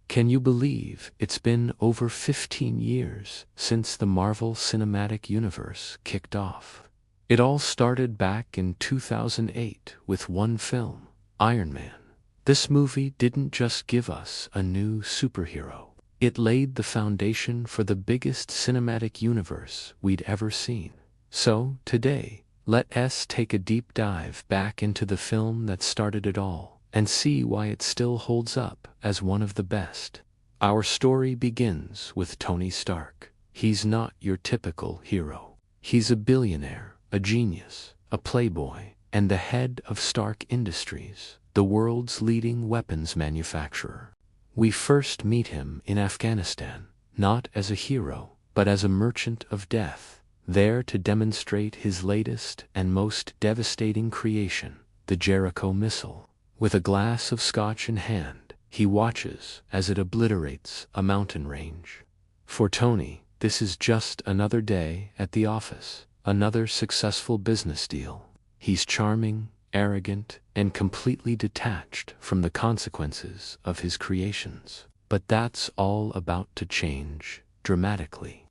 Can you believe it's been over 15 years since the Marvel Cinematic Universe kicked off? It all started back in 2008 with one film, Iron Man. This movie didn't just give us a new superhero. It laid the foundation for the biggest cinematic universe we'd ever seen. So, today, let us take a deep dive back into the film that started it all, and see why it still holds up as one of the best. Our story begins with Tony Stark. He's not your typical hero. He's a billionaire, a genius, a playboy, and the head of Stark Industries, the world's leading weapons manufacturer. We first meet him in Afghanistan, not as a hero, but as a merchant of death, there to demonstrate his latest and most devastating creation, the Jericho missile. With a glass of scotch in hand, he watches as it obliterates a mountain range. For Tony, this is just another day at the office, another successful business deal. He's charming, arrogant, and completely detached from the consequences of his creations. But that's all about to change dramatically.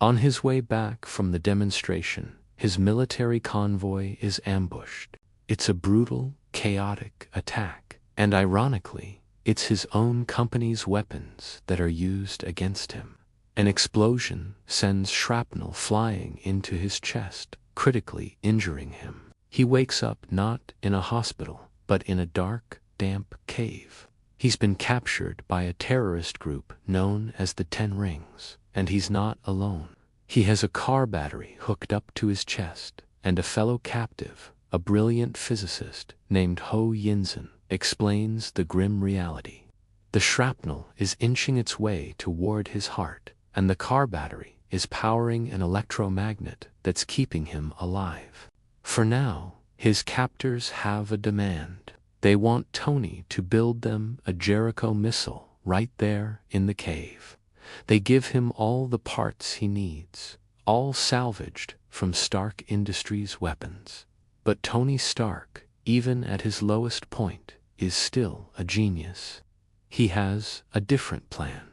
On his way back from the demonstration, his military convoy is ambushed. It's a brutal, chaotic attack, and ironically, it's his own company's weapons that are used against him. An explosion sends shrapnel flying into his chest, critically injuring him. He wakes up not in a hospital, but in a dark, damp cave. He's been captured by a terrorist group known as the 10 Rings, and he's not alone. He has a car battery hooked up to his chest, and a fellow captive, a brilliant physicist named Ho Yinsen, explains the grim reality. The shrapnel is inching its way toward his heart, and the car battery is powering an electromagnet that's keeping him alive. For now, his captors have a demand. They want Tony to build them a Jericho missile right there in the cave. They give him all the parts he needs, all salvaged from Stark Industries weapons. But Tony Stark, even at his lowest point, is still a genius. He has a different plan.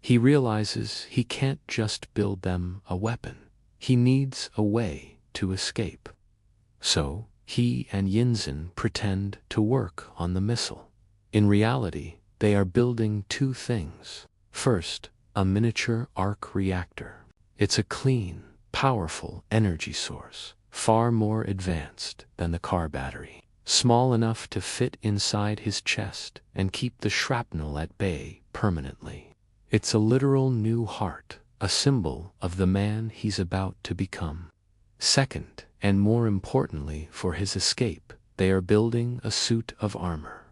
He realizes he can't just build them a weapon. He needs a way to escape. So, he and Yinsen pretend to work on the missile. In reality, they are building two things. First, a miniature arc reactor. It's a clean, powerful energy source, far more advanced than the car battery, small enough to fit inside his chest and keep the shrapnel at bay permanently. It's a literal new heart, a symbol of the man he's about to become. Second, and more importantly for his escape, they are building a suit of armor.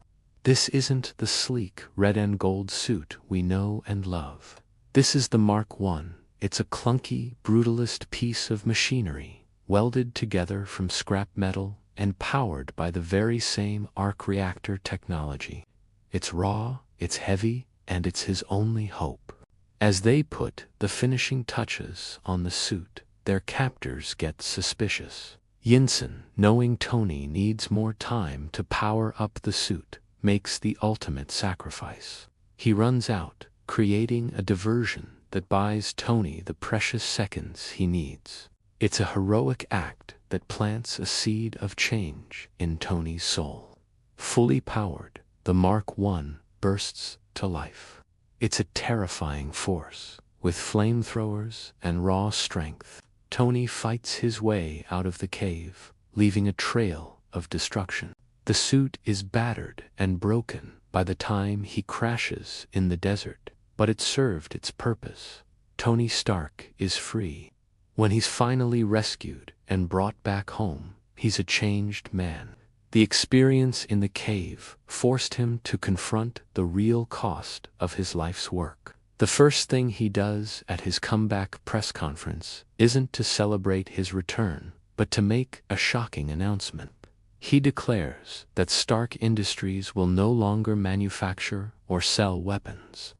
This isn't the sleek red and gold suit we know and love. This is the Mark I. It's a clunky, brutalist piece of machinery, welded together from scrap metal and powered by the very same arc reactor technology. It's raw, it's heavy, and it's his only hope. As they put the finishing touches on the suit, their captors get suspicious. Yinsen, knowing Tony needs more time to power up the suit, makes the ultimate sacrifice. He runs out, creating a diversion that buys Tony the precious seconds he needs. It's a heroic act that plants a seed of change in Tony's soul. Fully powered, the Mark I bursts to life. It's a terrifying force. With flamethrowers and raw strength, Tony fights his way out of the cave, leaving a trail of destruction. The suit is battered and broken by the time he crashes in the desert, but it served its purpose. Tony Stark is free. When he's finally rescued and brought back home, he's a changed man. The experience in the cave forced him to confront the real cost of his life's work. The first thing he does at his comeback press conference isn't to celebrate his return, but to make a shocking announcement. He declares that Stark Industries will no longer manufacture or sell weapons.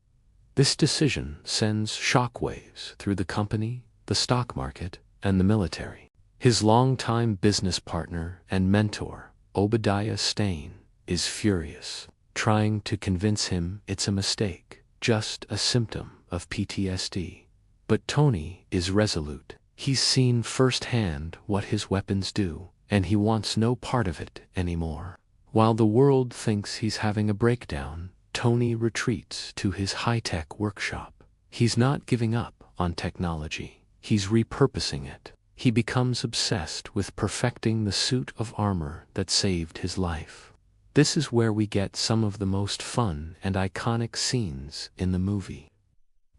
This decision sends shockwaves through the company, the stock market, and the military. His longtime business partner and mentor, Obadiah Stane, is furious, trying to convince him it's a mistake. just a symptom of PTSD. But Tony is resolute. He's seen firsthand what his weapons do, and he wants no part of it anymore. While the world thinks he's having a breakdown, Tony retreats to his high-tech workshop. He's not giving up on technology. He's repurposing it. He becomes obsessed with perfecting the suit of armor that saved his life. This is where we get some of the most fun and iconic scenes in the movie.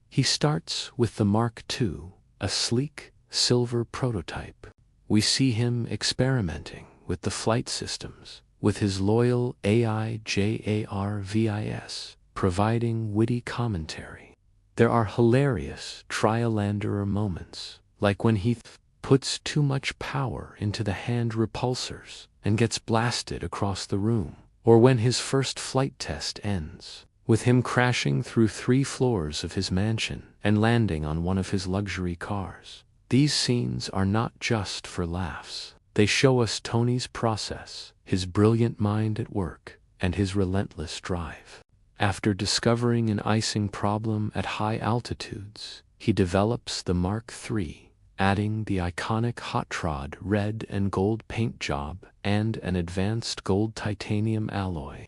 He starts with the Mark II, a sleek, silver prototype. We see him experimenting with the flight systems, with his loyal AI JARVIS providing witty commentary. There are hilarious trial-and-error moments, like when he puts too much power into the hand repulsors and gets blasted across the room, or when his first flight test ends with him crashing through 3 floors of his mansion and landing on one of his luxury cars. These scenes are not just for laughs. They show us Tony's process, his brilliant mind at work, and his relentless drive. After discovering an icing problem at high altitudes, he develops the Mark III, adding the iconic hot rod red and gold paint job and an advanced gold titanium alloy.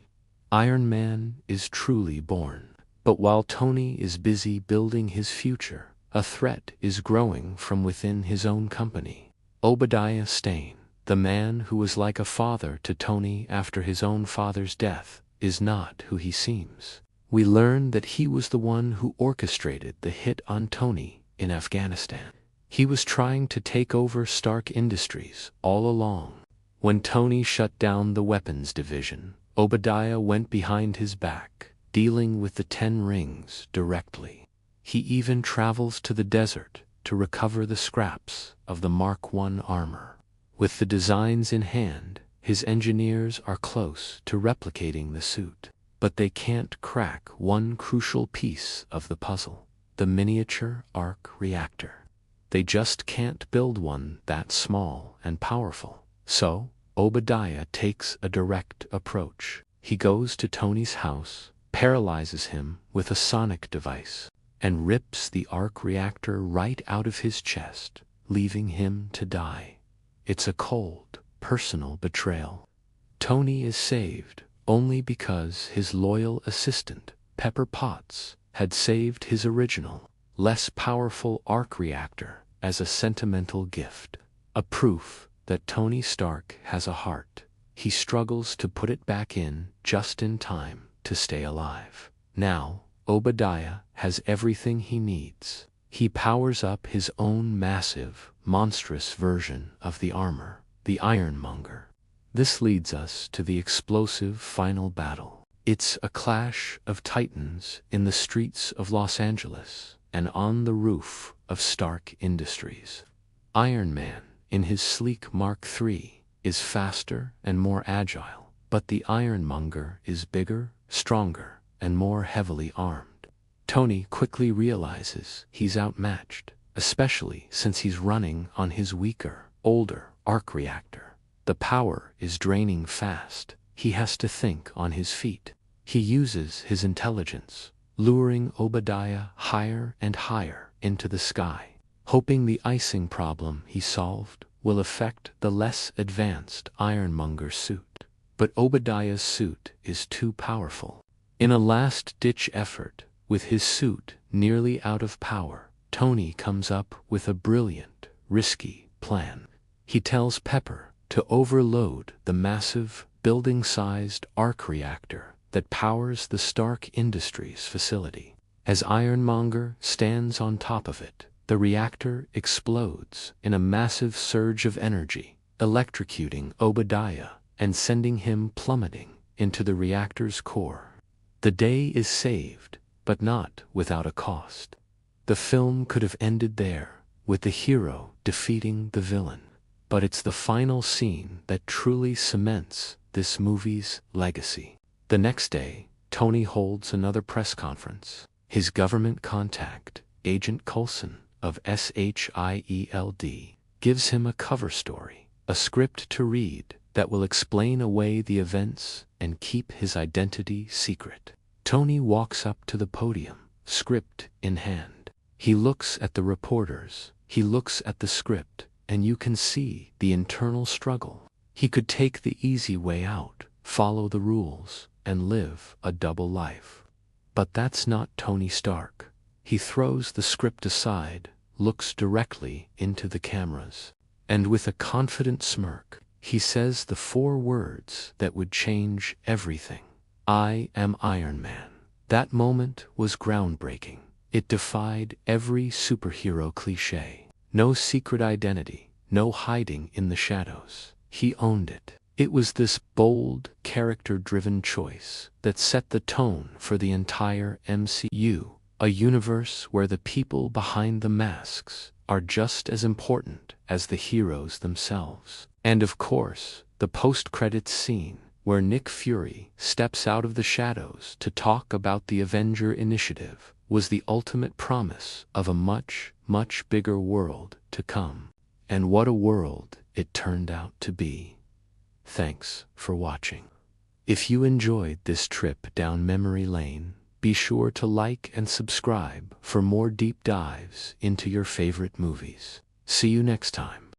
Iron Man is truly born. But while Tony is busy building his future, a threat is growing from within his own company. Obadiah Stane, the man who was like a father to Tony after his own father's death, is not who he seems. We learn that he was the one who orchestrated the hit on Tony in Afghanistan. He was trying to take over Stark Industries all along. When Tony shut down the weapons division, Obadiah went behind his back, dealing with the 10 rings directly. He even travels to the desert to recover the scraps of the Mark I armor. With the designs in hand, his engineers are close to replicating the suit. But they can't crack one crucial piece of the puzzle: the miniature arc reactor. They just can't build one that small and powerful. So, Obadiah takes a direct approach. He goes to Tony's house, paralyzes him with a sonic device, and rips the arc reactor right out of his chest, leaving him to die. It's a cold, personal betrayal. Tony is saved only because his loyal assistant, Pepper Potts, had saved his original, less powerful arc reactor as a sentimental gift. A proof that Tony Stark has a heart. He struggles to put it back in just in time to stay alive. Now, Obadiah has everything he needs. He powers up his own massive, monstrous version of the armor, the Ironmonger. This leads us to the explosive final battle. It's a clash of titans in the streets of Los Angeles and on the roof of Stark Industries. Iron Man, in his sleek Mark III, is faster and more agile, but the Ironmonger is bigger, stronger, and more heavily armed. Tony quickly realizes he's outmatched, especially since he's running on his weaker, older arc reactor. The power is draining fast. He has to think on his feet. He uses his intelligence, luring Obadiah higher and higher into the sky, hoping the icing problem he solved will affect the less advanced Ironmonger suit. But Obadiah's suit is too powerful. In a last-ditch effort, with his suit nearly out of power, Tony comes up with a brilliant, risky plan. He tells Pepper to overload the massive, building-sized arc reactor that powers the Stark Industries facility. As Ironmonger stands on top of it, the reactor explodes in a massive surge of energy, electrocuting Obadiah and sending him plummeting into the reactor's core. The day is saved, but not without a cost. The film could have ended there, with the hero defeating the villain. But it's the final scene that truly cements this movie's legacy. The next day, Tony holds another press conference. His government contact, Agent Coulson of SHIELD, gives him a cover story, a script to read that will explain away the events and keep his identity secret. Tony walks up to the podium, script in hand. He looks at the reporters, he looks at the script, and you can see the internal struggle. He could take the easy way out, follow the rules, and live a double life. But that's not Tony Stark. He throws the script aside, looks directly into the cameras, and with a confident smirk, he says the 4 words that would change everything. I am Iron Man. That moment was groundbreaking. It defied every superhero cliché. No secret identity, no hiding in the shadows. He owned it. It was this bold, character-driven choice that set the tone for the entire MCU, a universe where the people behind the masks are just as important as the heroes themselves. And of course, the post-credits scene, where Nick Fury steps out of the shadows to talk about the Avenger Initiative, was the ultimate promise of a much, much bigger world to come. And what a world it turned out to be. Thanks for watching. If you enjoyed this trip down memory lane, be sure to like and subscribe for more deep dives into your favorite movies. See you next time.